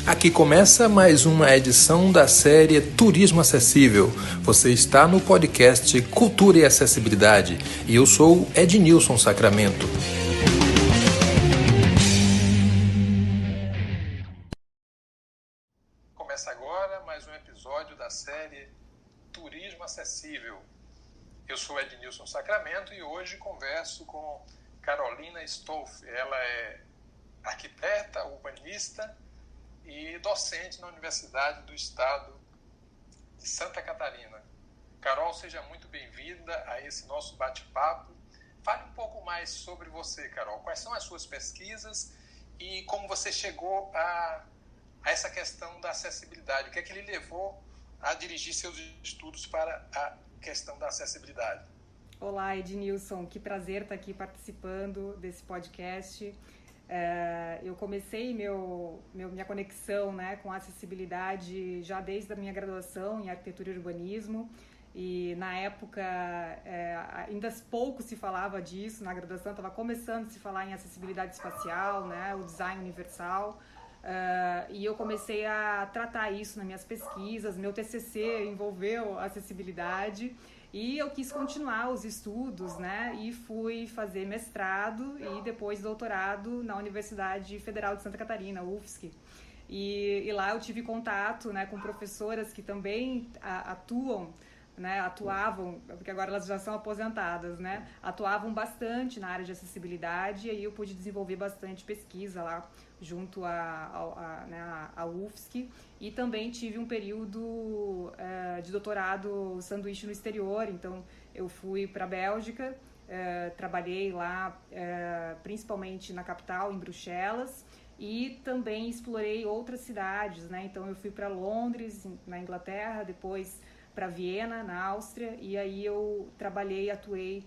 Aqui começa mais uma edição da série Turismo Acessível. Você está no podcast Cultura e Acessibilidade e eu sou Ednilson Sacramento. Começa agora mais um episódio da série Turismo Acessível. Eu sou Ednilson Sacramento e hoje converso com Carolina Stolf. Ela é arquiteta, urbanista e docente na Universidade do Estado de Santa Catarina. Carol, seja muito bem-vinda a esse nosso bate-papo. Fale um pouco mais sobre você, Carol. Quais são as suas pesquisas e como você chegou a essa questão da acessibilidade? O que é que lhe levou a dirigir seus estudos para a questão da acessibilidade? Olá, Ednilson. Que prazer estar aqui participando desse podcast. Eu comecei minha conexão, né, com a acessibilidade já desde a minha graduação em arquitetura e urbanismo, e na época ainda pouco se falava disso. Na graduação estava começando a se falar em acessibilidade espacial, né, o design universal, e eu comecei a tratar isso nas minhas pesquisas. Meu TCC envolveu acessibilidade e eu quis continuar os estudos, né, e fui fazer mestrado e depois doutorado na Universidade Federal de Santa Catarina, UFSC. E lá eu tive contato, né, com professoras que também atuavam, porque agora elas já são aposentadas, né, atuavam bastante na área de acessibilidade, e aí eu pude desenvolver bastante pesquisa lá junto à UFSC, e também tive um período de doutorado sanduíche no exterior. Então eu fui para a Bélgica, trabalhei lá principalmente na capital, em Bruxelas, e também explorei outras cidades, né? Então eu fui para Londres, na Inglaterra, depois para Viena, na Áustria, e aí eu atuei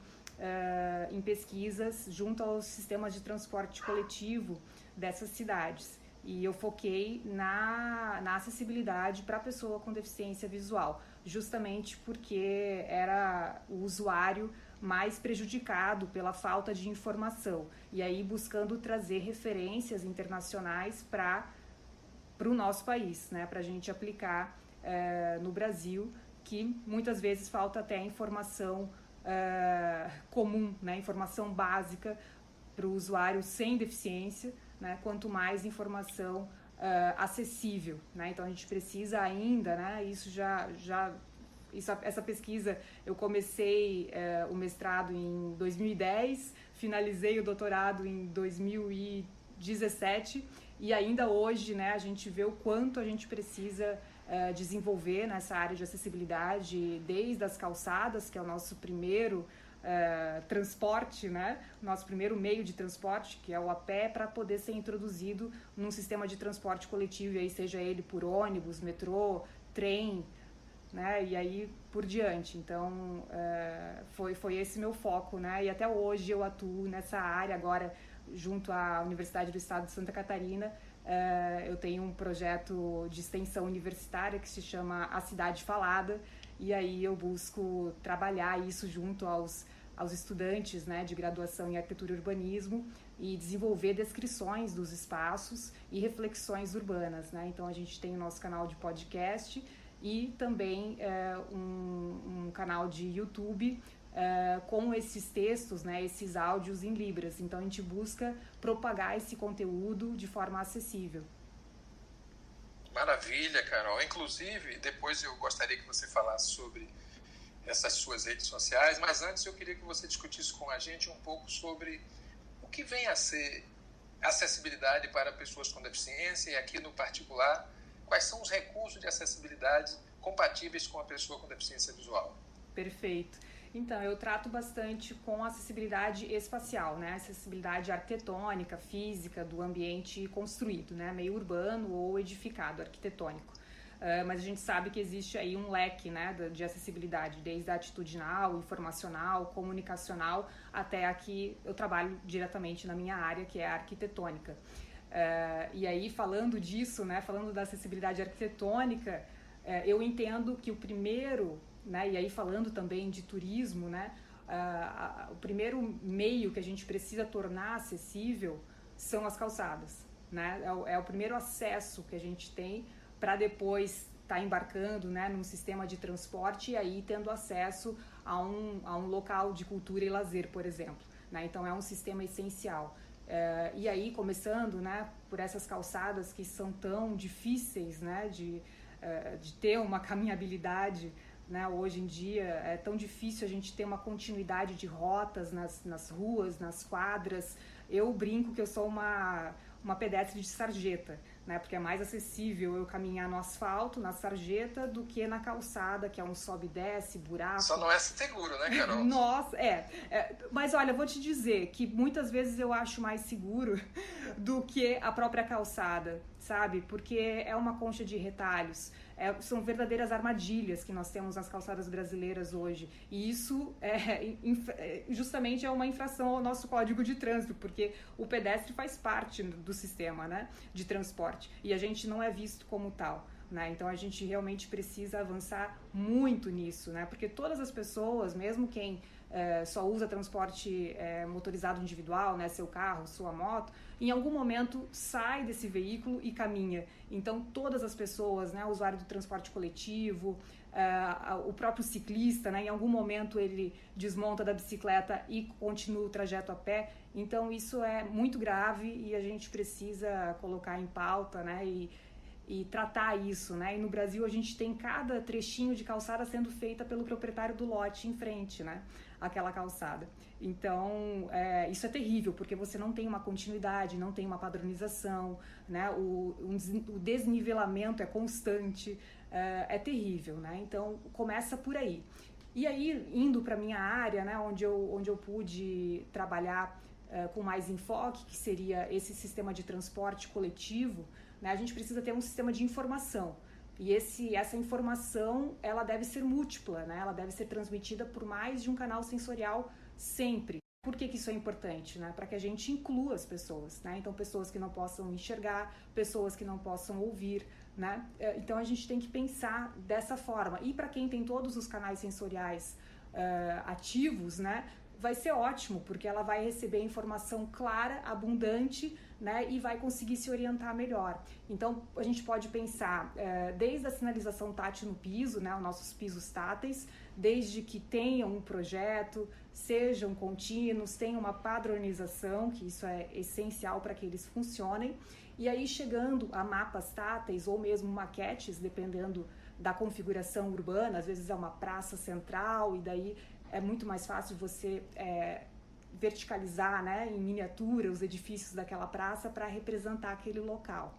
em pesquisas junto aos sistemas de transporte coletivo dessas cidades. E eu foquei na acessibilidade para a pessoa com deficiência visual, justamente porque era o usuário mais prejudicado pela falta de informação. E aí buscando trazer referências internacionais para o nosso país, né, para a gente aplicar no Brasil, que muitas vezes falta até informação comum, né, informação básica para o usuário sem deficiência, né, quanto mais informação acessível, né? Então a gente precisa ainda, né, essa pesquisa eu comecei o mestrado em 2010, finalizei o doutorado em 2017, e ainda hoje, né, a gente vê o quanto a gente precisa desenvolver nessa área de acessibilidade, desde as calçadas, que é o nosso primeiro transporte, né? Nosso primeiro meio de transporte, que é o a pé, para poder ser introduzido num sistema de transporte coletivo, e aí seja ele por ônibus, metrô, trem, né? E aí por diante. Então foi esse meu foco, né? E até hoje eu atuo nessa área. Agora, junto à Universidade do Estado de Santa Catarina, eu tenho um projeto de extensão universitária que se chama A Cidade Falada, e aí eu busco trabalhar isso junto aos estudantes, né, de graduação em arquitetura e urbanismo, e desenvolver descrições dos espaços e reflexões urbanas, né? Então a gente tem o nosso canal de podcast e também um canal de YouTube com esses textos, né, esses áudios em Libras. Então a gente busca propagar esse conteúdo de forma acessível. Maravilha, Carol. Inclusive, depois eu gostaria que você falasse sobre essas suas redes sociais, mas antes eu queria que você discutisse com a gente um pouco sobre o que vem a ser acessibilidade para pessoas com deficiência, e aqui no particular, quais são os recursos de acessibilidade compatíveis com a pessoa com deficiência visual. Perfeito. Então, eu trato bastante com acessibilidade espacial, né? Acessibilidade arquitetônica, física, do ambiente construído, né? Meio urbano ou edificado, arquitetônico. Mas a gente sabe que existe aí um leque, né, de acessibilidade, desde a atitudinal, informacional, comunicacional, até aqui eu trabalho diretamente na minha área, que é a arquitetônica. E aí, falando disso, né, falando da acessibilidade arquitetônica, eu entendo que o primeiro, né, e aí falando também de turismo, né, o primeiro meio que a gente precisa tornar acessível são as calçadas. né? É o primeiro acesso que a gente tem para depois estar embarcando, né, num sistema de transporte e aí tendo acesso a um local de cultura e lazer, por exemplo, né? Então é um sistema essencial. E aí, começando, né, por essas calçadas que são tão difíceis, né, de ter uma caminhabilidade, né? Hoje em dia é tão difícil a gente ter uma continuidade de rotas nas ruas, nas quadras. Eu brinco que eu sou uma pedestre de sarjeta, né? Porque é mais acessível eu caminhar no asfalto, na sarjeta, do que na calçada, que é um sobe e desce, buraco. Só não é seguro, né, Carol? Nossa, mas olha, eu vou te dizer que muitas vezes eu acho mais seguro do que a própria calçada, sabe? Porque é uma concha de retalhos. São verdadeiras armadilhas que nós temos nas calçadas brasileiras hoje. E isso justamente é uma infração ao nosso código de trânsito, porque o pedestre faz parte do sistema, né, de transporte. E a gente não é visto como tal, né? Então a gente realmente precisa avançar muito nisso, né? Porque todas as pessoas, mesmo quem só usa transporte motorizado individual, né, seu carro, sua moto, em algum momento sai desse veículo e caminha. Então todas as pessoas, né, o usuário do transporte coletivo, o próprio ciclista, né, em algum momento ele desmonta da bicicleta e continua o trajeto a pé. Então isso é muito grave e a gente precisa colocar em pauta, né, e tratar isso, né? E no Brasil a gente tem cada trechinho de calçada sendo feita pelo proprietário do lote em frente, né? Aquela calçada. Então, isso é terrível, porque você não tem uma continuidade, não tem uma padronização, né? O desnivelamento é constante, é terrível, né? Então, começa por aí. E aí, indo para minha área, né? Onde eu pude trabalhar com mais enfoque, que seria esse sistema de transporte coletivo, né? A gente precisa ter um sistema de informação. E essa informação, ela deve ser múltipla, né? Ela deve ser transmitida por mais de um canal sensorial sempre. Por que isso é importante, né? Para que a gente inclua as pessoas, né? Então, pessoas que não possam enxergar, pessoas que não possam ouvir, né? Então, a gente tem que pensar dessa forma. E para quem tem todos os canais sensoriais ativos, né? Vai ser ótimo, porque ela vai receber informação clara, abundante, né, e vai conseguir se orientar melhor. Então, a gente pode pensar desde a sinalização tátil no piso, né, os nossos pisos táteis, desde que tenham um projeto, sejam contínuos, tenham uma padronização, que isso é essencial para que eles funcionem, e aí chegando a mapas táteis ou mesmo maquetes, dependendo da configuração urbana, às vezes é uma praça central, e daí é muito mais fácil você verticalizar, né, em miniatura os edifícios daquela praça para representar aquele local.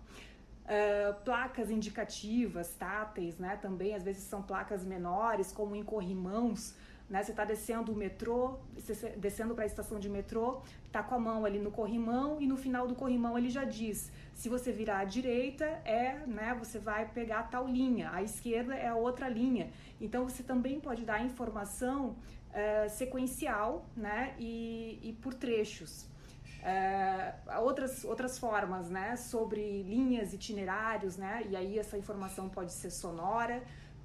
Placas indicativas, táteis, né, também às vezes são placas menores, como em corrimãos, né, você está descendo o metrô, descendo para a estação de metrô, está com a mão ali no corrimão e no final do corrimão ele já diz, se você virar à direita né, você vai pegar tal linha, à esquerda é a outra linha. Então você também pode dar informação sequencial, né, e por trechos. Outras formas, né, sobre linhas, itinerários, né, e aí essa informação pode ser sonora,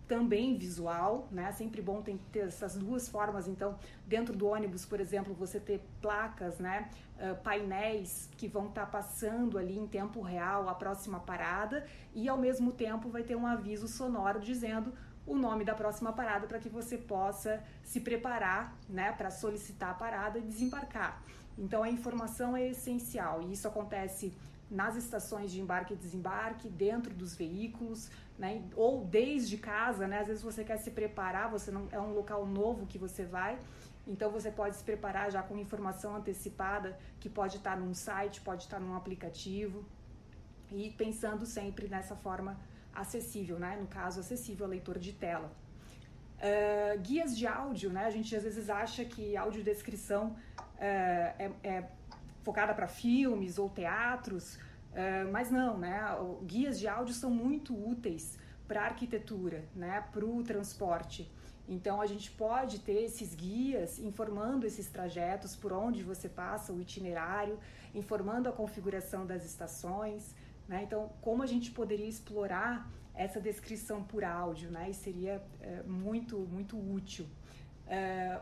também visual, né, sempre bom ter essas duas formas. Então, dentro do ônibus, por exemplo, você ter placas, né, painéis que vão estar passando ali em tempo real a próxima parada e ao mesmo tempo vai ter um aviso sonoro dizendo o nome da próxima parada para que você possa se preparar, né, para solicitar a parada e desembarcar. Então a informação é essencial e isso acontece nas estações de embarque e desembarque, dentro dos veículos, né, ou desde casa, né, às vezes você quer se preparar, você não é um local novo que você vai, então você pode se preparar já com informação antecipada que pode estar num site, pode estar num aplicativo e pensando sempre nessa forma acessível, né? No caso, acessível ao leitor de tela. Guias de áudio, né? A gente às vezes acha que audiodescrição é focada para filmes ou teatros, mas não, né? Guias de áudio são muito úteis para a arquitetura, né? Para o transporte. Então, a gente pode ter esses guias informando esses trajetos, por onde você passa, o itinerário, informando a configuração das estações, né? Então, como a gente poderia explorar essa descrição por áudio, né? E seria muito, muito útil.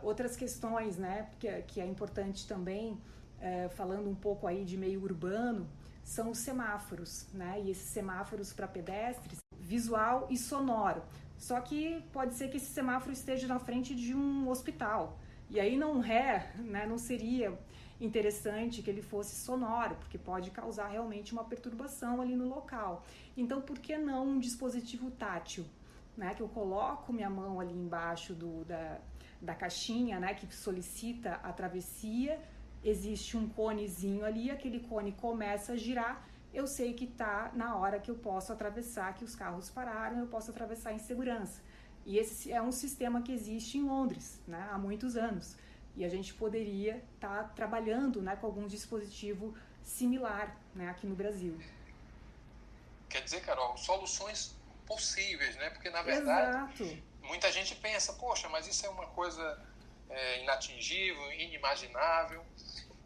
Outras questões, né? Que é importante também, falando um pouco aí de meio urbano, são os semáforos, né? E esses semáforos para pedestres, visual e sonoro. Só que pode ser que esse semáforo esteja na frente de um hospital. E aí não seria interessante que ele fosse sonoro, porque pode causar realmente uma perturbação ali no local. Então, por que não um dispositivo tátil, né? Que eu coloco minha mão ali embaixo da caixinha, né? Que solicita a travessia, existe um conezinho ali, aquele cone começa a girar, eu sei que está na hora que eu posso atravessar, que os carros pararam, eu posso atravessar em segurança. E esse é um sistema que existe em Londres, né, há muitos anos. E a gente poderia estar trabalhando, né, com algum dispositivo similar, né, aqui no Brasil. Quer dizer, Carol, soluções possíveis, né? Porque, na verdade, Exato. Muita gente pensa, poxa, mas isso é uma coisa inatingível, inimaginável.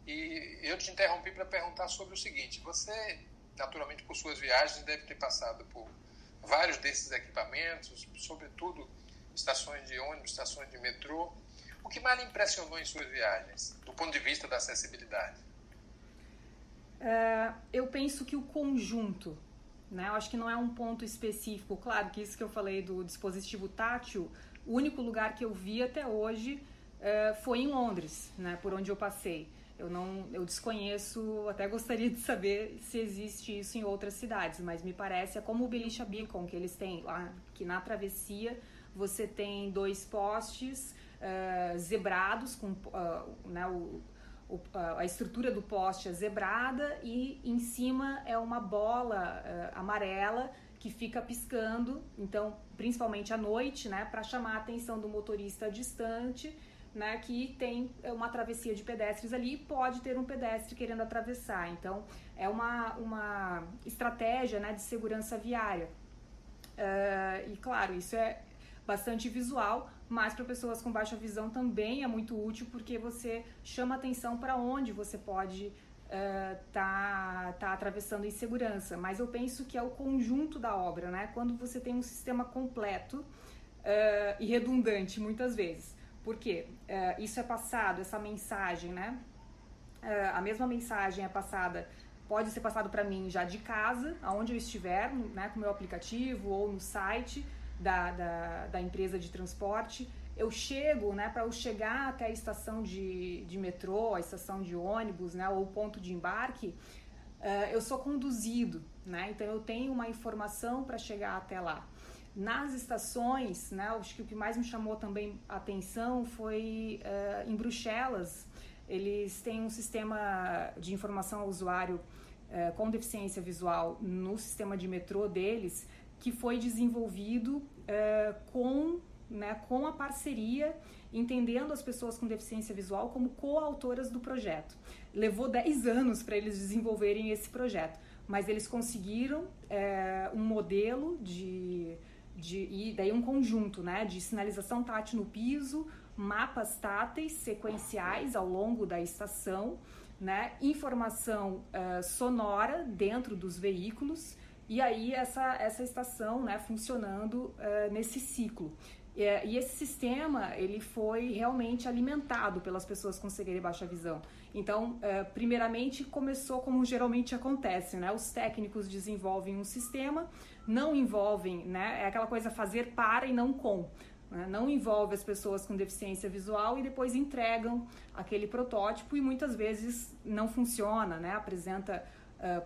E eu te interrompi para perguntar sobre o seguinte: você, naturalmente, por suas viagens, deve ter passado por vários desses equipamentos, sobretudo estações de ônibus, estações de metrô. O que mais lhe impressionou em suas viagens, do ponto de vista da acessibilidade? Eu penso que o conjunto, né? Eu acho que não é um ponto específico. Claro que isso que eu falei do dispositivo tátil, o único lugar que eu vi até hoje foi em Londres, né? Por onde eu passei. Eu desconheço, até gostaria de saber se existe isso em outras cidades, mas me parece, é como o Belisha Beacon, que eles têm lá, que na travessia você tem 2 postes zebrados, com né, a estrutura do poste é zebrada e em cima é uma bola amarela que fica piscando, então, principalmente à noite, né, para chamar a atenção do motorista distante, né, que tem uma travessia de pedestres ali e pode ter um pedestre querendo atravessar. Então, é uma estratégia, né, de segurança viária. E, claro, isso é bastante visual, mas para pessoas com baixa visão também é muito útil, porque você chama atenção para onde você pode tá atravessando em segurança. Mas eu penso que é o conjunto da obra, né? Quando você tem um sistema completo e redundante, muitas vezes. Por quê? Isso é passado, essa mensagem, né? A mesma mensagem é passada, pode ser passado para mim já de casa, aonde eu estiver, né, com o meu aplicativo ou no site da empresa de transporte. Eu chego, né, para eu chegar até a estação de metrô, a estação de ônibus, né, ou o ponto de embarque, eu sou conduzido, né? Então eu tenho uma informação para chegar até lá. Nas estações, né, acho que o que mais me chamou também a atenção foi em Bruxelas. Eles têm um sistema de informação ao usuário com deficiência visual no sistema de metrô deles, que foi desenvolvido com a parceria, entendendo as pessoas com deficiência visual como coautoras do projeto. Levou 10 anos para eles desenvolverem esse projeto, mas eles conseguiram um modelo e daí um conjunto, né, de sinalização tátil no piso, mapas táteis sequenciais ao longo da estação, né, informação sonora dentro dos veículos, e aí essa estação, né, funcionando nesse ciclo. E esse sistema, ele foi realmente alimentado pelas pessoas com cegueira e baixa visão. Então, primeiramente, começou como geralmente acontece, né? Os técnicos desenvolvem um sistema, não envolvem, né? É aquela coisa fazer para e não com. Né? Não envolve as pessoas com deficiência visual e depois entregam aquele protótipo e muitas vezes não funciona, né? Apresenta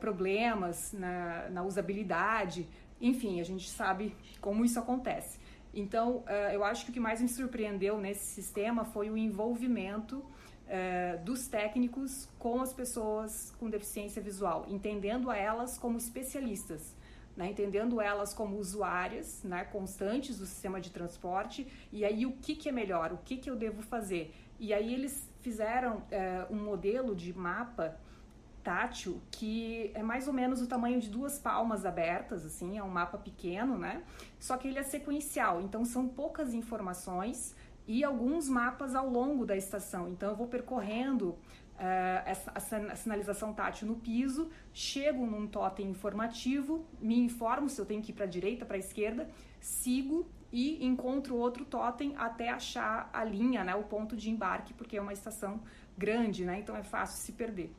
problemas na usabilidade. Enfim, a gente sabe como isso acontece. Então, eu acho que o que mais me surpreendeu nesse sistema foi o envolvimento dos técnicos com as pessoas com deficiência visual, entendendo elas como especialistas, né? Entendendo elas como usuárias, né, constantes do sistema de transporte, e aí o que é melhor, o que eu devo fazer. E aí eles fizeram um modelo de mapa tátil que é mais ou menos o tamanho de 2 palmas abertas, assim, é um mapa pequeno, né? Só que ele é sequencial, então são poucas informações e alguns mapas ao longo da estação. Então eu vou percorrendo a sinalização tátil no piso, chego num totem informativo, me informo se eu tenho que ir para a direita, para a esquerda, sigo e encontro outro totem até achar a linha, né, o ponto de embarque, porque é uma estação grande, né? Então é fácil se perder.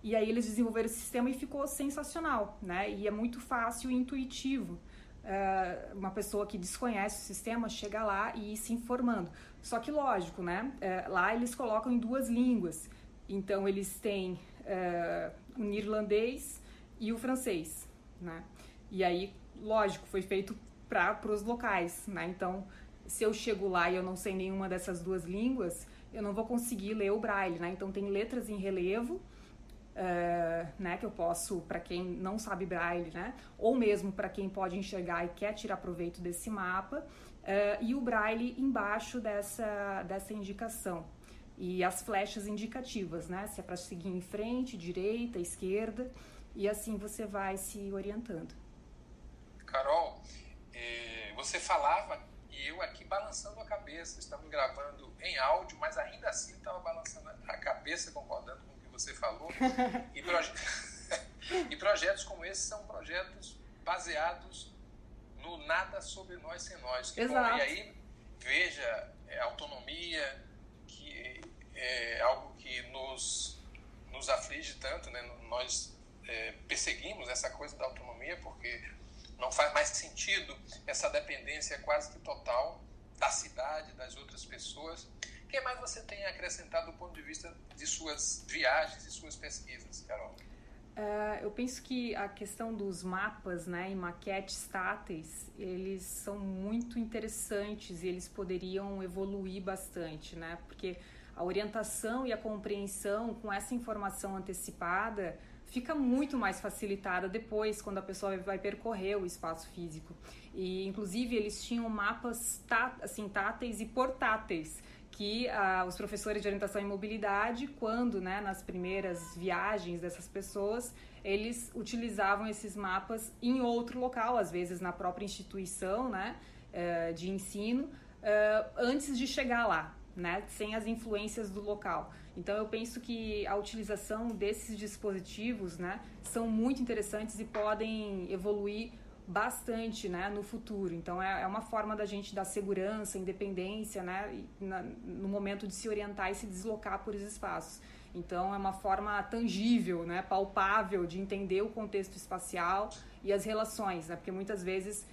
E aí eles desenvolveram esse sistema e ficou sensacional, né? E é muito fácil e intuitivo. Uma pessoa que desconhece o sistema chega lá e ir se informando. Só que lógico, né? Lá eles colocam em 2 línguas. Então eles têm o neerlandês e o francês, né? E aí, lógico, foi feito para os locais, né? Então, se eu chego lá e eu não sei nenhuma dessas 2 línguas, eu não vou conseguir ler o braille, né? Então tem letras em relevo, né, que eu posso, para quem não sabe braille, né, ou mesmo para quem pode enxergar e quer tirar proveito desse mapa, e o braille embaixo dessa indicação. E as flechas indicativas, né, se é para seguir em frente, direita, esquerda, e assim você vai se orientando. Carol, você falava e eu aqui balançando a cabeça. Estamos gravando em áudio, mas ainda assim estava balançando a cabeça, concordando com o que você falou. E projetos como esse são projetos baseados no nada sobre nós sem nós. Exato. Bom, e aí, veja, autonomia, que é algo que nos aflige tanto, né? Nós perseguimos essa coisa da autonomia porque não faz mais sentido essa dependência quase que total da cidade, das outras pessoas. O que mais você tem acrescentado do ponto de vista de suas viagens e suas pesquisas, Carol? Eu penso que a questão dos mapas, né, e maquetes táteis, eles são muito interessantes e eles poderiam evoluir bastante, né? Porque a orientação e a compreensão com essa informação antecipada fica muito mais facilitada depois, quando a pessoa vai percorrer o espaço físico. E, inclusive, eles tinham mapas táteis e portáteis, que os professores de orientação e mobilidade, quando, né, nas primeiras viagens dessas pessoas, eles utilizavam esses mapas em outro local, às vezes na própria instituição, né, de ensino, antes de chegar lá, né, sem as influências do local. Então eu penso que a utilização desses dispositivos, né, são muito interessantes e podem evoluir bastante, né, no futuro. Então é uma forma da gente dar segurança, independência, né, no momento de se orientar e se deslocar por esses espaços. Então é uma forma tangível, né, palpável de entender o contexto espacial e as relações, né, porque muitas vezes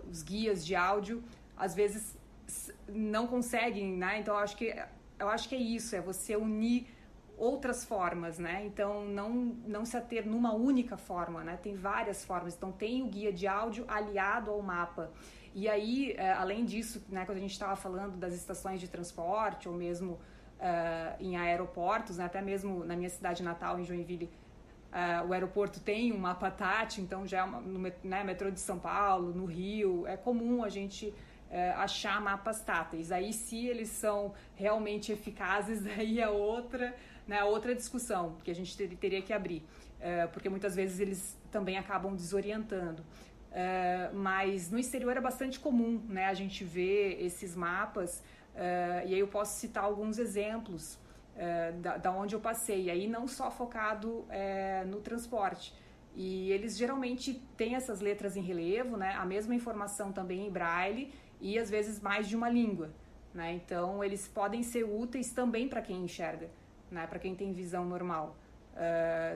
os guias de áudio às vezes não conseguem, né, então eu acho que é isso, é você unir outras formas, né? Então, não se ater numa única forma, né? Tem várias formas. Então, tem o guia de áudio aliado ao mapa. E aí, além disso, né, quando a gente estava falando das estações de transporte ou mesmo em aeroportos, né, até mesmo na minha cidade natal, em Joinville, o aeroporto tem um mapa tátil, então já no metrô de São Paulo, no Rio, é comum a gente achar mapas táteis. Aí, se eles são realmente eficazes, aí é outra discussão que a gente teria que abrir, porque muitas vezes eles também acabam desorientando. Mas no exterior é bastante comum, né, a gente ver esses mapas, e aí eu posso citar alguns exemplos da onde eu passei, aí não só focado no transporte. E eles geralmente têm essas letras em relevo, né, a mesma informação também em braille, e às vezes mais de uma língua, né? Então eles podem ser úteis também para quem enxerga, né? Para quem tem visão normal.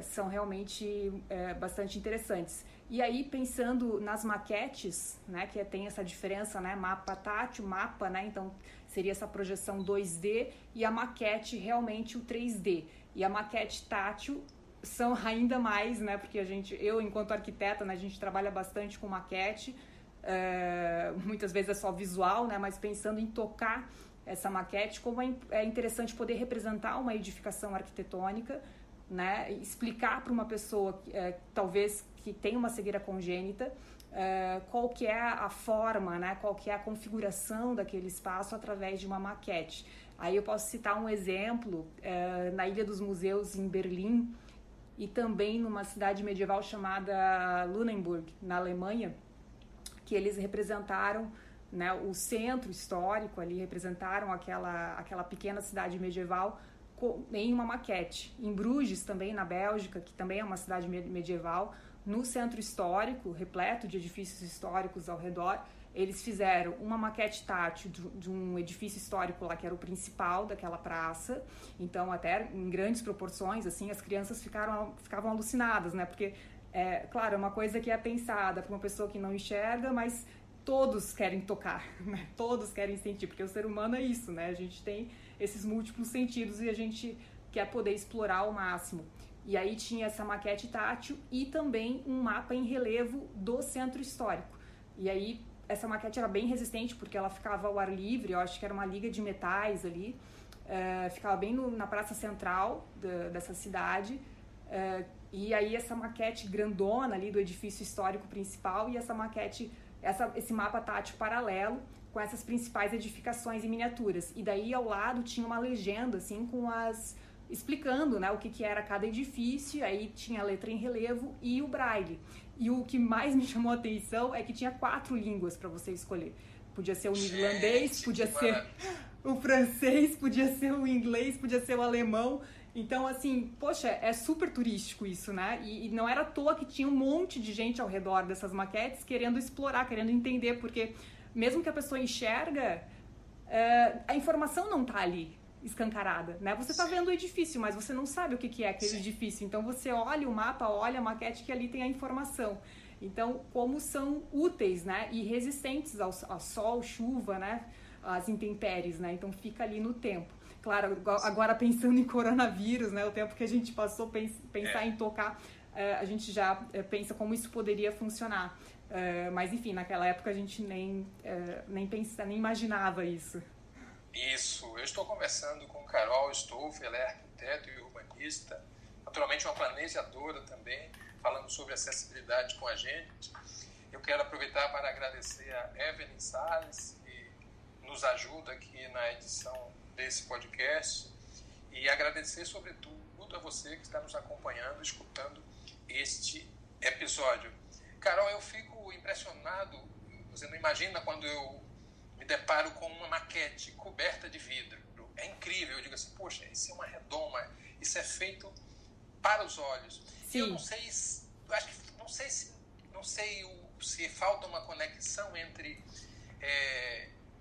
São realmente bastante interessantes. E aí, pensando nas maquetes, né, que tem essa diferença, né, mapa tátil, mapa, né, então seria essa projeção 2D, e a maquete realmente o 3D. E a maquete tátil são ainda mais, né, porque eu enquanto arquiteta, né, a gente trabalha bastante com maquete, muitas vezes é só visual, né, mas pensando em tocar essa maquete, como é interessante poder representar uma edificação arquitetônica, né, explicar para uma pessoa talvez que tem uma cegueira congênita qual que é a forma, né, qual que é a configuração daquele espaço através de uma maquete. Aí eu posso citar um exemplo na Ilha dos Museus em Berlim e também numa cidade medieval chamada Lunenburg, na Alemanha, que eles representaram, né, o centro histórico ali, representaram aquela pequena cidade medieval em uma maquete. Em Bruges, também na Bélgica, que também é uma cidade medieval, no centro histórico, repleto de edifícios históricos ao redor, eles fizeram uma maquete tátil de um edifício histórico lá, que era o principal daquela praça. Então, até em grandes proporções, assim, as crianças ficavam alucinadas, né? Porque, claro, é uma coisa que é pensada para uma pessoa que não enxerga, mas todos querem tocar, né? Todos querem sentir, porque o ser humano é isso, né? A gente tem esses múltiplos sentidos e a gente quer poder explorar ao máximo. E aí tinha essa maquete tátil e também um mapa em relevo do centro histórico. E aí essa maquete era bem resistente porque ela ficava ao ar livre, eu acho que era uma liga de metais ali, ficava bem na praça central dessa cidade, e aí essa maquete grandona ali do edifício histórico principal e essa maquete, esse mapa tátil paralelo com essas principais edificações e miniaturas. E daí ao lado tinha uma legenda assim explicando, né, o que era cada edifício, aí tinha a letra em relevo e o braille. E o que mais me chamou a atenção é que tinha 4 línguas para você escolher. Podia ser o irlandês, podia ser o francês, podia ser o inglês, podia ser o alemão. Então, assim, poxa, é super turístico isso, né? E não era à toa que tinha um monte de gente ao redor dessas maquetes querendo explorar, querendo entender, porque mesmo que a pessoa enxerga, a informação não tá ali escancarada, né? Você tá vendo o edifício, mas você não sabe o que é aquele edifício. Então você olha o mapa, olha a maquete que ali tem a informação. Então, como são úteis, né? E resistentes ao sol, chuva, né? Às intempéries, né? Então fica ali no tempo. Claro, agora pensando em coronavírus, né? O tempo que a gente passou pensar em tocar, a gente já pensa como isso poderia funcionar. Mas enfim, naquela época a gente nem imaginava isso. Isso, eu estou conversando com Carol Stolf, ela é arquiteta e urbanista, naturalmente uma planejadora também, falando sobre acessibilidade com a gente. Eu quero aproveitar para agradecer a Evelyn Salles, que nos ajuda aqui na edição desse podcast, e agradecer sobretudo a você que está nos acompanhando, escutando este episódio. Carol, eu fico impressionado, você não imagina quando eu me deparo com uma maquete coberta de vidro. É incrível, eu digo assim, poxa, isso é uma redoma, isso é feito para os olhos. Sim. E eu não sei se falta uma conexão entre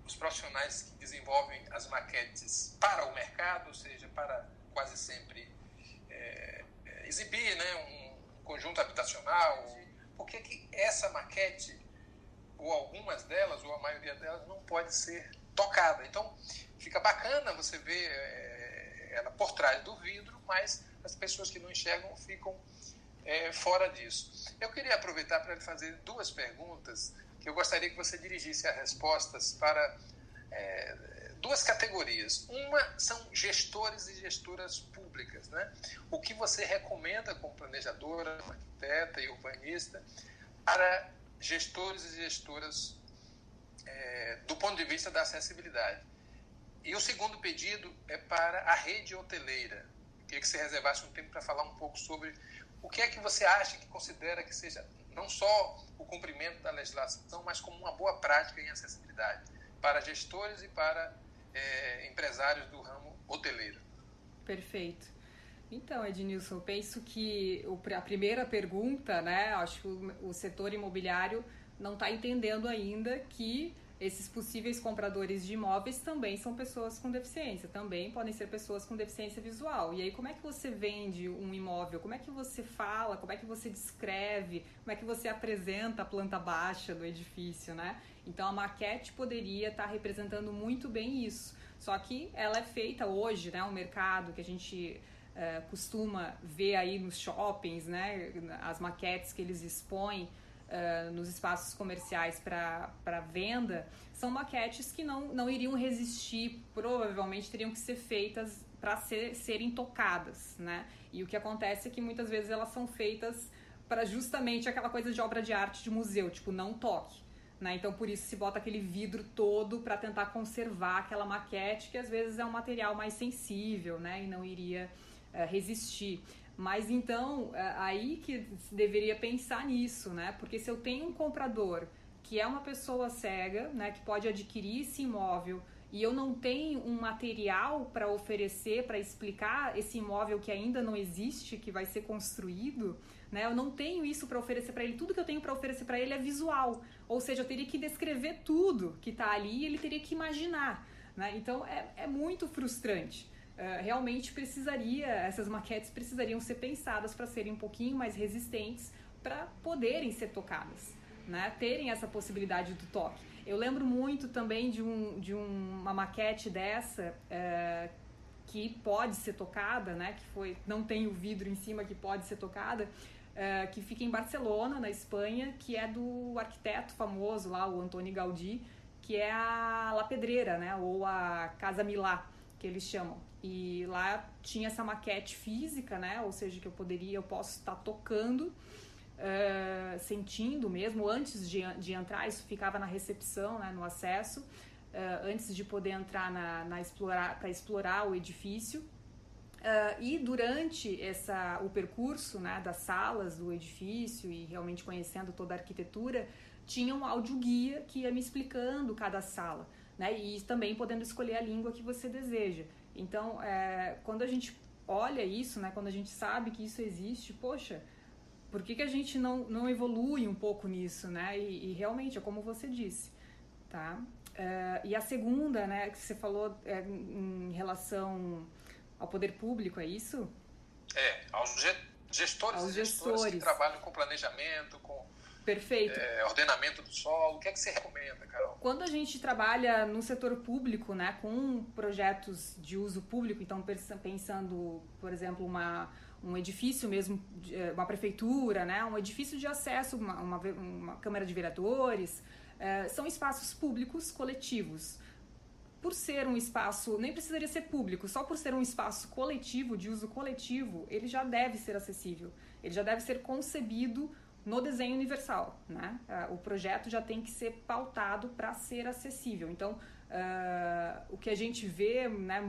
os profissionais que desenvolvem as maquetes para o mercado, ou seja, para quase sempre exibir, né, um conjunto habitacional. Por que essa maquete, ou algumas delas, ou a maioria delas, não pode ser tocada? Então, fica bacana você ver ela por trás do vidro, mas as pessoas que não enxergam ficam fora disso. Eu queria aproveitar para lhe fazer 2 perguntas, que eu gostaria que você dirigisse as respostas para 2 categorias. Uma são gestores e gestoras públicas, né? O que você recomenda como planejadora, arquiteta e urbanista para gestores e gestoras do ponto de vista da acessibilidade? E o segundo pedido é para a rede hoteleira. Eu queria que você reservasse um tempo para falar um pouco sobre o que é que você acha, que considera que seja não só o cumprimento da legislação, mas como uma boa prática em acessibilidade para gestores e para empresários do ramo hoteleiro. Perfeito. Então, Ednilson, eu penso que a primeira pergunta, né, acho que o setor imobiliário não está entendendo ainda que esses possíveis compradores de imóveis também são pessoas com deficiência, também podem ser pessoas com deficiência visual. E aí, como é que você vende um imóvel? Como é que você fala? Como é que você descreve? Como é que você apresenta a planta baixa do edifício, né? Então, a maquete poderia estar representando muito bem isso. Só que ela é feita hoje, né? Um mercado que a gente costuma ver aí nos shoppings, né? As maquetes que eles expõem nos espaços comerciais para venda, são maquetes que não iriam resistir, provavelmente teriam que ser feitas para serem tocadas, né? E o que acontece é que muitas vezes elas são feitas para justamente aquela coisa de obra de arte de museu, tipo, não toque, né? Então por isso se bota aquele vidro todo para tentar conservar aquela maquete, que às vezes é um material mais sensível, né? E não iria resistir. Mas então, aí que se deveria pensar nisso, né? Porque se eu tenho um comprador que é uma pessoa cega, né, que pode adquirir esse imóvel e eu não tenho um material para oferecer, para explicar esse imóvel que ainda não existe, que vai ser construído, né? Eu não tenho isso para oferecer para ele. Tudo que eu tenho para oferecer para ele é visual, ou seja, eu teria que descrever tudo que está ali e ele teria que imaginar, né? Então é muito frustrante. Realmente essas maquetes precisariam ser pensadas para serem um pouquinho mais resistentes, para poderem ser tocadas, né? Terem essa possibilidade do toque. Eu lembro muito também de uma maquete dessa que pode ser tocada, né? Não tem o vidro em cima, que pode ser tocada, que fica em Barcelona, na Espanha, que é do arquiteto famoso lá, o Antoni Gaudí, que é a La Pedrera, né? Ou a Casa Milà, que eles chamam. E lá tinha essa maquete física, né? Ou seja, que eu posso estar tocando, sentindo mesmo. Antes de entrar, isso ficava na recepção, né? No acesso, antes de poder entrar para explorar o edifício. E durante o percurso, né, das salas do edifício e realmente conhecendo toda a arquitetura, tinha um áudio-guia que ia me explicando cada sala, né, e também podendo escolher a língua que você deseja. Então, quando a gente olha isso, né, quando a gente sabe que isso existe, poxa, por que a gente não evolui um pouco nisso, né? E realmente, é como você disse, tá? E a segunda, né, que você falou em relação ao poder público, é isso? Aos gestores e gestoras que trabalham com planejamento, com Perfeito. Ordenamento do solo. O que é que você recomenda, Carol? Quando a gente trabalha no setor público, né, com projetos de uso público, então pensando, por exemplo, um edifício mesmo, uma prefeitura, né, um edifício de acesso, uma Câmara de Vereadores, são espaços públicos coletivos. Por ser um espaço, nem precisaria ser público, só por ser um espaço coletivo, de uso coletivo, ele já deve ser acessível, ele já deve ser concebido no desenho universal, né? O projeto já tem que ser pautado para ser acessível. Então, o que a gente vê, né,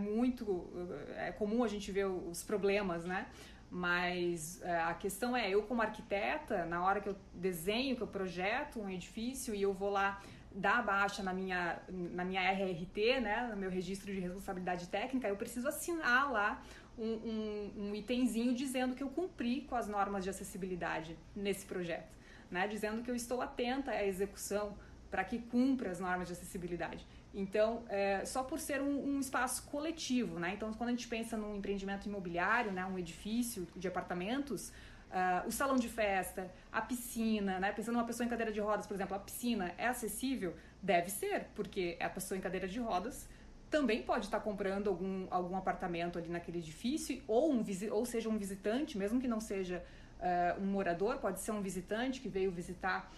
é comum a gente ver os problemas, né? Mas a questão eu como arquiteta, na hora que eu desenho, que eu projeto um edifício e eu vou lá dar a baixa na minha RRT, né, no meu registro de responsabilidade técnica, eu preciso assinar lá um itemzinho dizendo que eu cumpri com as normas de acessibilidade nesse projeto, né, dizendo que eu estou atenta à execução para que cumpra as normas de acessibilidade. Então, só por ser um espaço coletivo, né? Então, quando a gente pensa num empreendimento imobiliário, né, um edifício de apartamentos, o salão de festa, a piscina, né? Pensando numa pessoa em cadeira de rodas, por exemplo, a piscina é acessível? Deve ser, porque a pessoa em cadeira de rodas também pode estar comprando algum apartamento ali naquele edifício, ou seja um visitante, mesmo que não seja um morador, pode ser um visitante que veio visitar,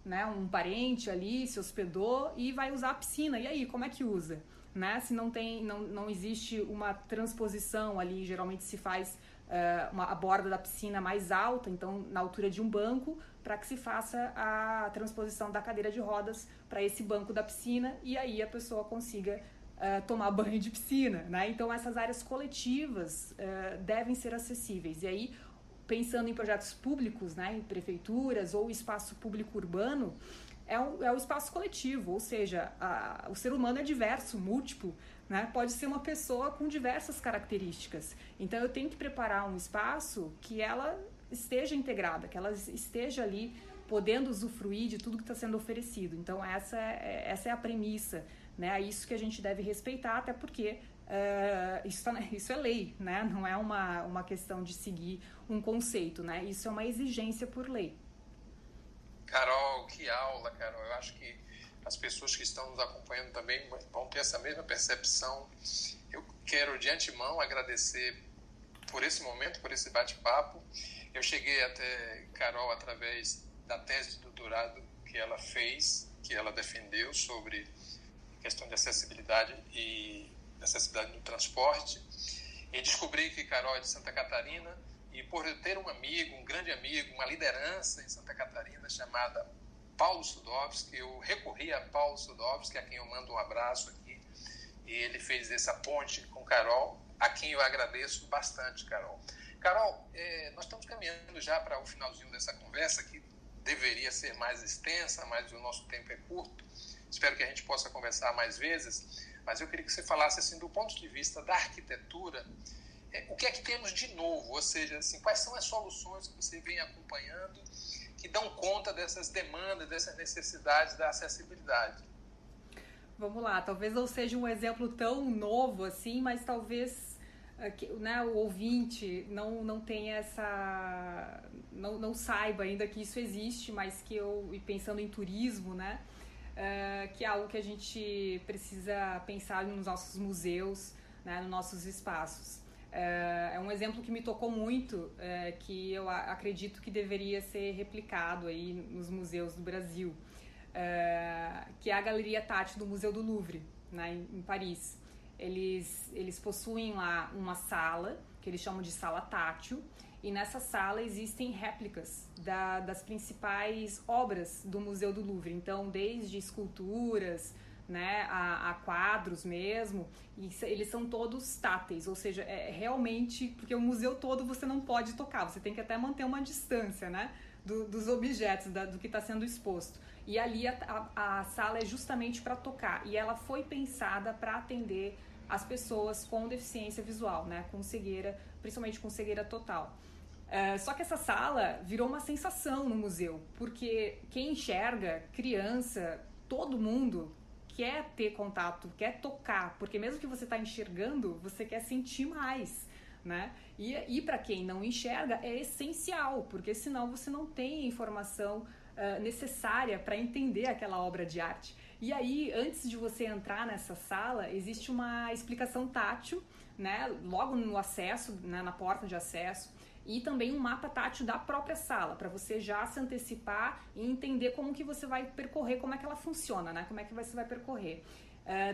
né, um parente ali, se hospedou e vai usar a piscina. E aí, como é que usa? Né? Se não existe uma transposição ali, geralmente se faz a borda da piscina mais alta, então na altura de um banco, para que se faça a transposição da cadeira de rodas para esse banco da piscina e aí a pessoa consiga tomar banho de piscina, né? Então essas áreas coletivas devem ser acessíveis. E aí, pensando em projetos públicos, né, em prefeituras ou espaço público urbano, é o espaço coletivo, ou seja, o ser humano é diverso, múltiplo, né? Pode ser uma pessoa com diversas características. Então eu tenho que preparar um espaço que ela esteja integrada, que ela esteja ali podendo usufruir de tudo que está sendo oferecido. Então essa é a premissa, né? É isso que a gente deve respeitar, até porque isso é lei, né? Não é uma questão de seguir um conceito, né? Isso é uma exigência por lei. Carol, que aula, Carol. Eu acho que as pessoas que estão nos acompanhando também vão ter essa mesma percepção. Eu quero de antemão agradecer por esse momento, por esse bate-papo. Eu cheguei até Carol através da tese de doutorado que ela fez, que ela defendeu sobre questão de acessibilidade e acessibilidade no transporte, e descobri que Carol é de Santa Catarina, e por ter um amigo, um grande amigo, uma liderança em Santa Catarina chamada Paulo Sudowski, eu recorri a Paulo Sudowski, a quem eu mando um abraço aqui, e ele fez essa ponte com Carol, a quem eu agradeço bastante, Carol. Carol, nós estamos caminhando já para o finalzinho dessa conversa, que deveria ser mais extensa, mas o nosso tempo é curto. espero que a gente possa conversar mais vezes, mas eu queria que você falasse assim, do ponto de vista da arquitetura, o que é que temos de novo, ou seja, assim, quais são as soluções que você vem acompanhando que dão conta dessas demandas, dessas necessidades da acessibilidade? Vamos lá, talvez não seja um exemplo tão novo assim, mas talvez né, o ouvinte não tenha essa... Não saiba ainda que isso existe, mas que e pensando em turismo, né, que é algo que a gente precisa pensar nos nossos museus, né, nos nossos espaços. É um exemplo que me tocou muito, que eu acredito que deveria ser replicado aí nos museus do Brasil. Que é a Galeria Tátil do Museu do Louvre, né, em Paris. Eles possuem lá uma sala, que eles chamam de sala tátil, e nessa sala existem réplicas das principais obras do Museu do Louvre. Então, desde esculturas, né, a quadros mesmo, e eles são todos táteis, ou seja, realmente, porque o museu todo você não pode tocar, você tem que até manter uma distância, né, dos objetos, do que está sendo exposto. E ali a sala é justamente para tocar, e ela foi pensada para atender as pessoas com deficiência visual, né, com cegueira, principalmente com cegueira total. Só que essa sala virou uma sensação no museu, porque quem enxerga, criança, todo mundo quer ter contato, quer tocar, porque mesmo que você está enxergando, você quer sentir mais, né? E para quem não enxerga é essencial, porque senão você não tem a informação necessária para entender aquela obra de arte. E aí, antes de você entrar nessa sala, existe uma explicação tátil, né? Logo no acesso, né? Na porta de acesso, e também um mapa tátil da própria sala, para você já se antecipar e entender como que você vai percorrer, como é que ela funciona, né? Como é que você vai percorrer.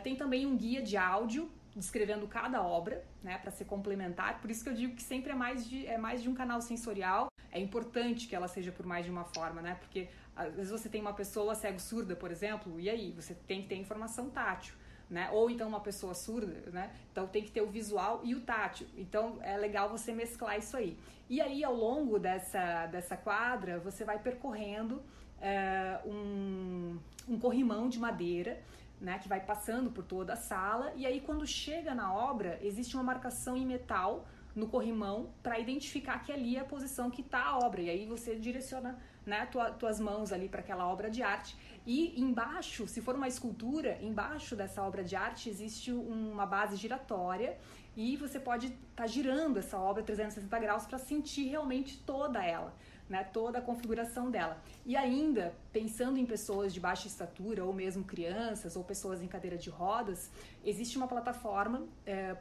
Tem também um guia de áudio descrevendo cada obra, né, para ser complementar. Por isso que eu digo que sempre é mais de um canal sensorial. É importante que ela seja por mais de uma forma, né? Porque às vezes você tem uma pessoa cego-surda, por exemplo, e aí você tem que ter informação tátil, né? Ou então uma pessoa surda, né? Então tem que ter o visual e o tátil. Então é legal você mesclar isso aí. E aí ao longo dessa quadra você vai percorrendo um corrimão de madeira, né, que vai passando por toda a sala, e aí quando chega na obra existe uma marcação em metal no corrimão para identificar que ali é a posição que está a obra, e aí você direciona, né, tuas mãos ali para aquela obra de arte. E embaixo, se for uma escultura, embaixo dessa obra de arte existe uma base giratória e você pode estar girando essa obra 360 graus para sentir realmente toda ela, né, toda a configuração dela. E ainda, pensando em pessoas de baixa estatura, ou mesmo crianças, ou pessoas em cadeira de rodas, existe uma plataforma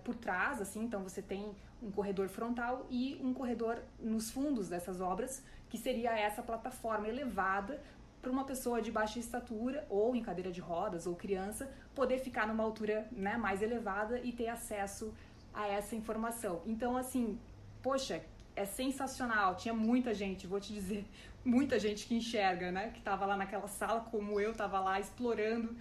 por trás, assim, então você tem um corredor frontal e um corredor nos fundos dessas obras, que seria essa plataforma elevada para uma pessoa de baixa estatura, ou em cadeira de rodas, ou criança, poder ficar numa altura, né, mais elevada e ter acesso a essa informação. Então, assim, poxa, é sensacional. Tinha muita gente, vou te dizer, muita gente que enxerga, né? Que estava lá naquela sala, como eu estava lá explorando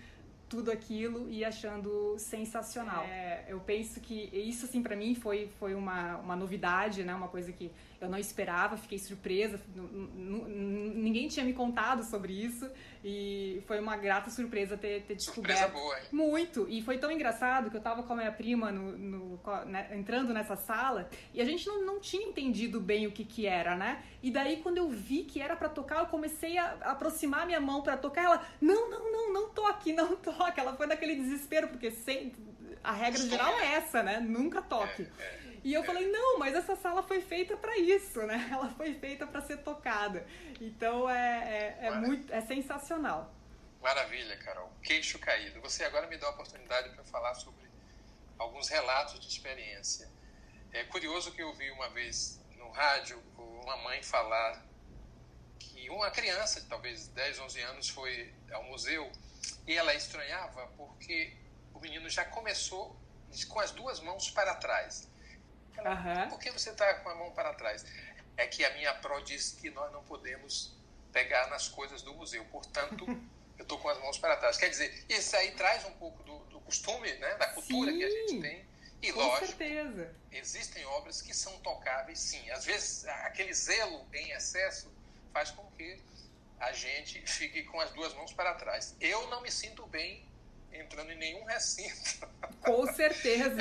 tudo aquilo e achando sensacional. Eu penso que isso, assim, para mim foi uma novidade, né? Uma coisa que eu não esperava, fiquei surpresa. Ninguém tinha me contado sobre isso e foi uma grata surpresa ter descoberto. Surpresa boa, hein? Muito. E foi tão engraçado que eu tava com a minha prima né, entrando nessa sala e a gente não tinha entendido bem o que era, né? E daí quando eu vi que era pra tocar, eu comecei a aproximar minha mão pra tocar. Ela, não toque, não toque. Ela foi naquele desespero, porque a regra geral é essa, né? Nunca toque. E eu falei, não, mas essa sala foi feita para isso, né? Ela foi feita para ser tocada. Então é sensacional. Maravilha, Carol. Queixo caído. Você agora me dá a oportunidade para falar sobre alguns relatos de experiência. É curioso que eu ouvi uma vez no rádio uma mãe falar que uma criança de talvez 10, 11 anos foi ao museu e ela estranhava porque o menino já começou com as duas mãos para trás. Ela, por que você está com a mão para trás? É que a minha pró disse que nós não podemos pegar nas coisas do museu, portanto, eu estou com as mãos para trás. Quer dizer, isso aí traz um pouco do costume, né, da cultura que a gente tem. E lógico, certeza, existem obras que são tocáveis, sim. Às vezes, aquele zelo em excesso faz com que a gente fique com as duas mãos para trás. Eu não me sinto bem entrando em nenhum recinto. Com certeza.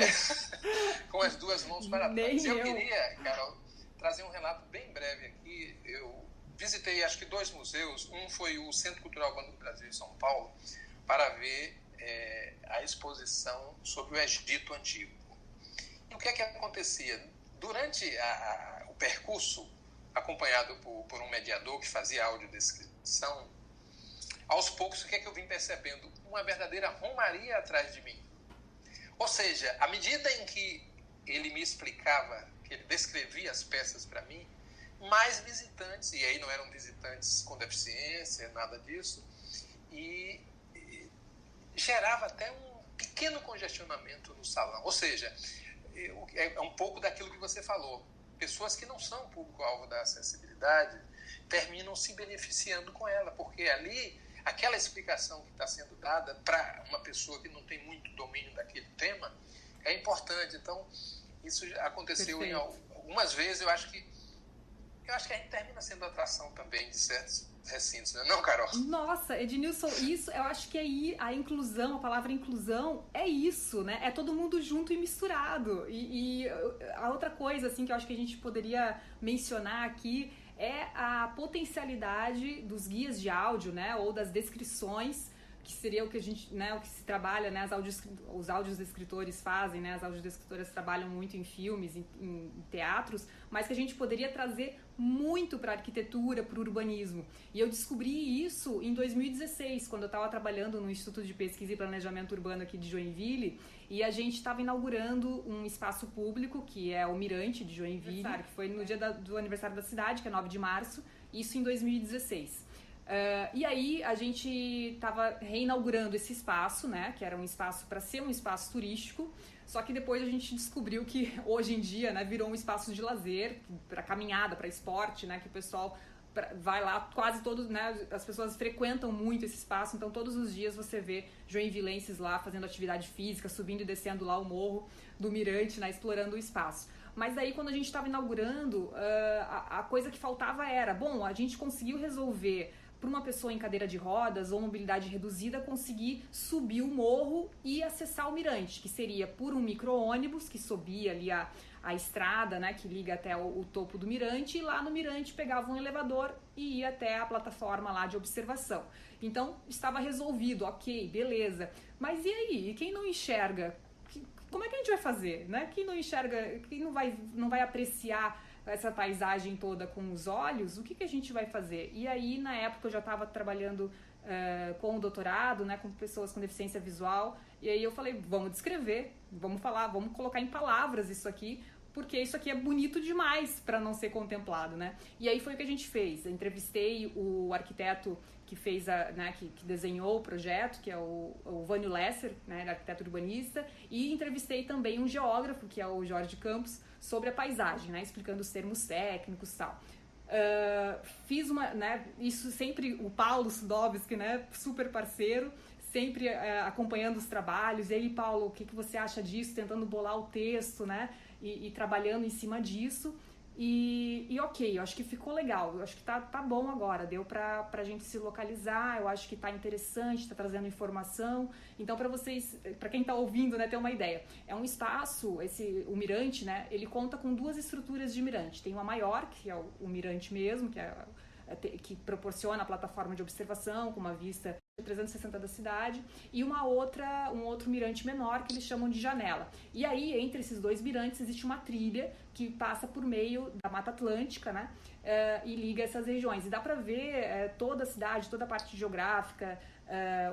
Com as duas mãos para trás. Eu queria, Carol, trazer um relato bem breve aqui. Eu visitei, acho que 2 museus. Um foi o Centro Cultural Banco do Brasil em São Paulo, para ver a exposição sobre o Egito Antigo. E o que é que acontecia? Durante o percurso, acompanhado por um mediador que fazia audiodescrição, aos poucos, o que é que eu vim percebendo? Uma verdadeira romaria atrás de mim. Ou seja, à medida em que ele me explicava, que ele descrevia as peças para mim, mais visitantes, e aí não eram visitantes com deficiência, nada disso, e gerava até um pequeno congestionamento no salão. Ou seja, é um pouco daquilo que você falou. Pessoas que não são público-alvo da acessibilidade terminam se beneficiando com ela, porque ali, aquela explicação que está sendo dada para uma pessoa que não tem muito domínio daquele tema é importante. Então, isso já aconteceu em algumas vezes. Eu acho que a gente termina sendo atração também de certos recintos, não, Carol? Nossa, Ednilson, isso, eu acho que aí a inclusão, a palavra inclusão é isso, né? É todo mundo junto e misturado. E a outra coisa, assim, que eu acho que a gente poderia mencionar aqui é a potencialidade dos guias de áudio, né? Ou das descrições, que seria o que a gente, né? O que se trabalha, né? Os audiodescritores fazem, né? As audiodescritoras trabalham muito em filmes, em teatros, mas que a gente poderia trazer muito para a arquitetura, para o urbanismo. E eu descobri isso em 2016, quando eu estava trabalhando no Instituto de Pesquisa e Planejamento Urbano aqui de Joinville, e a gente estava inaugurando um espaço público, que é o Mirante de Joinville, que foi no dia do aniversário da cidade, que é 9 de março, isso em 2016. E aí a gente estava reinaugurando esse espaço, né, que era um espaço para ser um espaço turístico, só que depois a gente descobriu que hoje em dia, né, virou um espaço de lazer, para caminhada, para esporte, né, que o pessoal vai lá, quase todos, né, as pessoas frequentam muito esse espaço, então todos os dias você vê joinvilenses lá fazendo atividade física, subindo e descendo lá o morro do Mirante, né, explorando o espaço. Mas daí quando a gente estava inaugurando, a coisa que faltava era, bom, a gente conseguiu resolver para uma pessoa em cadeira de rodas ou mobilidade reduzida conseguir subir o morro e acessar o Mirante, que seria por um micro-ônibus que subia ali a estrada, né, que liga até o topo do Mirante, e lá no Mirante pegava um elevador e ia até a plataforma lá de observação. Então estava resolvido, ok, beleza. Mas e aí? E quem não enxerga? Como é que a gente vai fazer, né? Quem não enxerga, quem não vai apreciar essa paisagem toda com os olhos, o que a gente vai fazer? E aí, na época, eu já estava trabalhando com o doutorado, né, com pessoas com deficiência visual, e aí eu falei, vamos descrever, vamos falar, vamos colocar em palavras isso aqui, porque isso aqui é bonito demais para não ser contemplado, né? E aí foi o que a gente fez. Eu entrevistei o arquiteto que fez que desenhou o projeto, que é o Vânio Lesser, né, arquiteto urbanista, e entrevistei também um geógrafo, que é o Jorge Campos, sobre a paisagem, né, explicando os termos técnicos e tal. Fiz isso sempre, o Paulo Sudovski, né, super parceiro, sempre acompanhando os trabalhos. E aí, Paulo, o que você acha disso? Tentando bolar o texto, né, e trabalhando em cima disso. E ok, eu acho que ficou legal, eu acho que tá bom agora, deu pra gente se localizar, eu acho que tá interessante, tá trazendo informação. Então, pra quem tá ouvindo, né, ter uma ideia, é um espaço, o Mirante, né, ele conta com 2 estruturas de Mirante. Tem uma maior, que é o Mirante mesmo, que proporciona a plataforma de observação com uma vista 360 da cidade, e um outro mirante menor que eles chamam de janela. E aí, entre esses 2 mirantes, existe uma trilha que passa por meio da Mata Atlântica, né, e liga essas regiões. E dá para ver toda a cidade, toda a parte geográfica,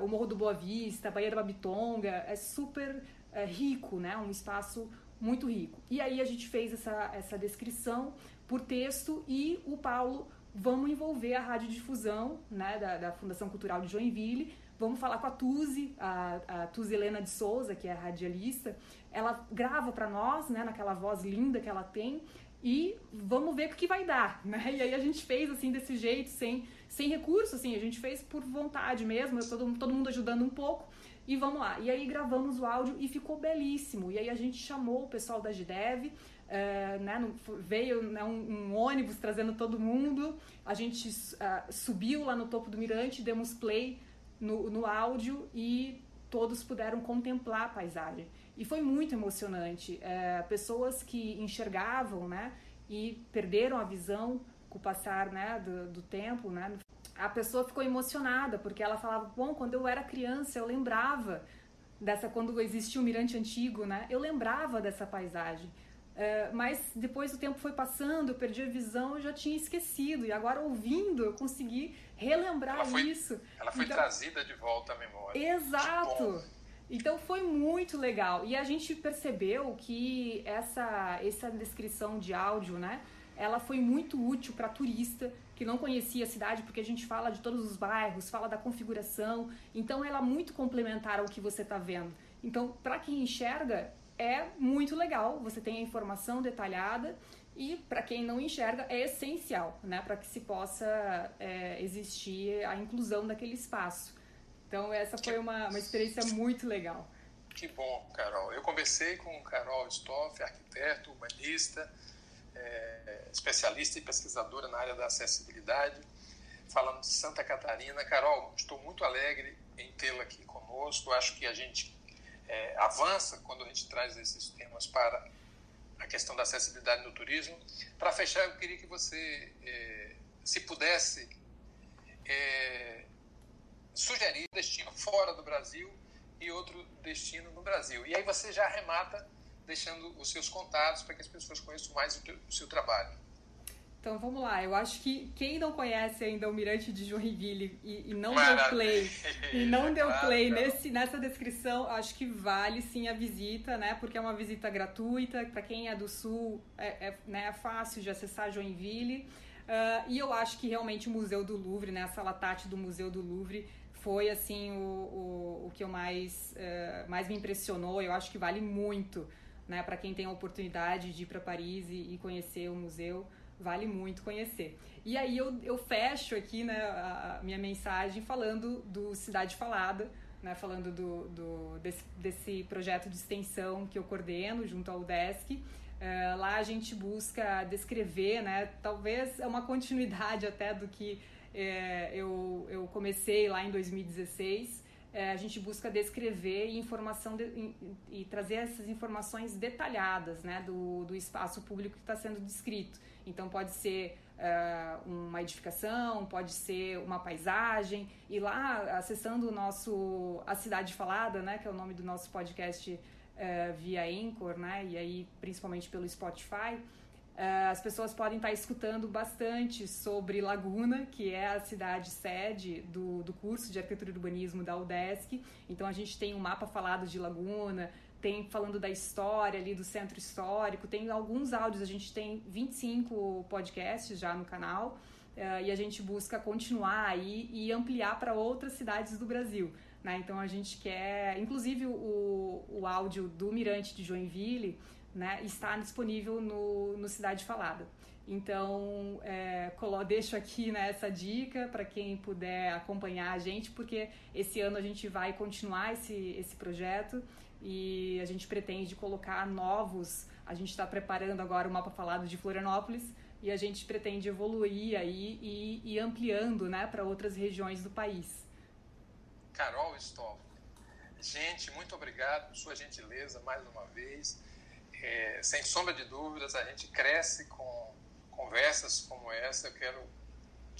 o Morro do Boa Vista, a Baía da Babitonga, é super rico, né, um espaço muito rico. E aí a gente fez essa descrição por texto, e o Paulo, vamos envolver a radiodifusão, né, da Fundação Cultural de Joinville, vamos falar com a Tuzi, a Tuzi Helena de Souza, que é a radialista, ela grava para nós, né, naquela voz linda que ela tem, e vamos ver o que vai dar, né? E aí a gente fez assim, desse jeito, sem recurso, assim, a gente fez por vontade mesmo, todo mundo ajudando um pouco, e vamos lá. E aí gravamos o áudio e ficou belíssimo, e aí a gente chamou o pessoal da GDEV, veio um ônibus trazendo todo mundo, a gente subiu lá no topo do mirante, demos play no áudio e todos puderam contemplar a paisagem. E foi muito emocionante. Pessoas que enxergavam, né, e perderam a visão com o passar, né, do tempo, né, a pessoa ficou emocionada, porque ela falava, bom, quando eu era criança eu lembrava quando existia o mirante antigo, né, eu lembrava dessa paisagem. Mas depois o tempo foi passando, eu perdi a visão, eu já tinha esquecido. E agora, ouvindo, eu consegui relembrar isso. Ela foi trazida de volta à memória. Exato! Então foi muito legal. E a gente percebeu que essa descrição de áudio, né, ela foi muito útil para turista que não conhecia a cidade, porque a gente fala de todos os bairros, fala da configuração. Então ela é muito complementar ao que você está vendo. Então, para quem enxerga, é muito legal, você tem a informação detalhada, e para quem não enxerga é essencial, né, para que se possa existir a inclusão daquele espaço. Então essa foi uma experiência muito legal. Que bom, Carol. Eu conversei com Carol Stoff, arquiteto, humanista, especialista e pesquisadora na área da acessibilidade, falando de Santa Catarina. Carol, estou muito alegre em tê-la aqui conosco. Acho que a gente avança quando a gente traz esses temas para a questão da acessibilidade no turismo. Para fechar, eu queria que você, se pudesse, sugerir um destino fora do Brasil e outro destino no Brasil. E aí você já arremata deixando os seus contatos para que as pessoas conheçam mais o seu trabalho. Então vamos lá, eu acho que quem não conhece ainda o Mirante de Joinville e não deu play nessa descrição, acho que vale sim a visita, né? Porque é uma visita gratuita, para quem é do Sul é fácil de acessar Joinville. E eu acho que realmente o Museu do Louvre, né, a sala Tati do Museu do Louvre, foi assim o que eu mais me impressionou. Eu acho que vale muito, né, para quem tem a oportunidade de ir para Paris e conhecer o museu. Vale muito conhecer. E aí eu fecho aqui, né, a minha mensagem falando do Cidade Falada, né, falando desse projeto de extensão que eu coordeno junto ao UDESC. Lá a gente busca descrever, né, talvez é uma continuidade até do que eu comecei lá em 2016. A gente busca descrever e trazer essas informações detalhadas, né, do espaço público que está sendo descrito. Então pode ser uma edificação, pode ser uma paisagem, e lá, acessando a Cidade Falada, né, que é o nome do nosso podcast via Anchor, né, e aí principalmente pelo Spotify, as pessoas podem estar escutando bastante sobre Laguna, que é a cidade sede do curso de Arquitetura e Urbanismo da UDESC. Então a gente tem um mapa falado de Laguna, tem falando da história ali do centro histórico, tem alguns áudios, a gente tem 25 podcasts já no canal, e a gente busca continuar aí e ampliar para outras cidades do Brasil, né? Então a gente quer, inclusive o áudio do Mirante de Joinville, né, está disponível no Cidade Falada. Então, deixo aqui, né, essa dica para quem puder acompanhar a gente, porque esse ano a gente vai continuar esse projeto e a gente pretende colocar a gente está preparando agora o mapa falado de Florianópolis e a gente pretende evoluir aí e ampliando, né, para outras regiões do país. Carol Stoff, gente, muito obrigado por sua gentileza mais uma vez. Sem sombra de dúvidas, a gente cresce com conversas como essa. Eu quero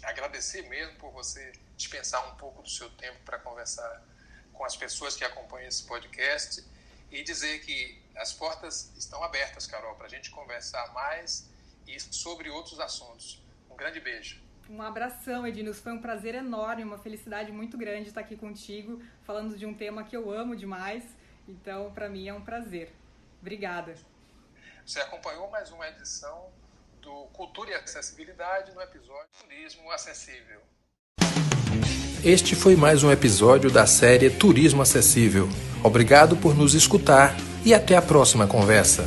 agradecer mesmo por você dispensar um pouco do seu tempo para conversar com as pessoas que acompanham esse podcast e dizer que as portas estão abertas, Carol, para a gente conversar mais e sobre outros assuntos. Um grande beijo. Um abração, Ednilson. Foi um prazer enorme, uma felicidade muito grande estar aqui contigo, falando de um tema que eu amo demais. Então, para mim é um prazer. Obrigada. Você acompanhou mais uma edição do Cultura e Acessibilidade no episódio Turismo Acessível. Este foi mais um episódio da série Turismo Acessível. Obrigado por nos escutar e até a próxima conversa.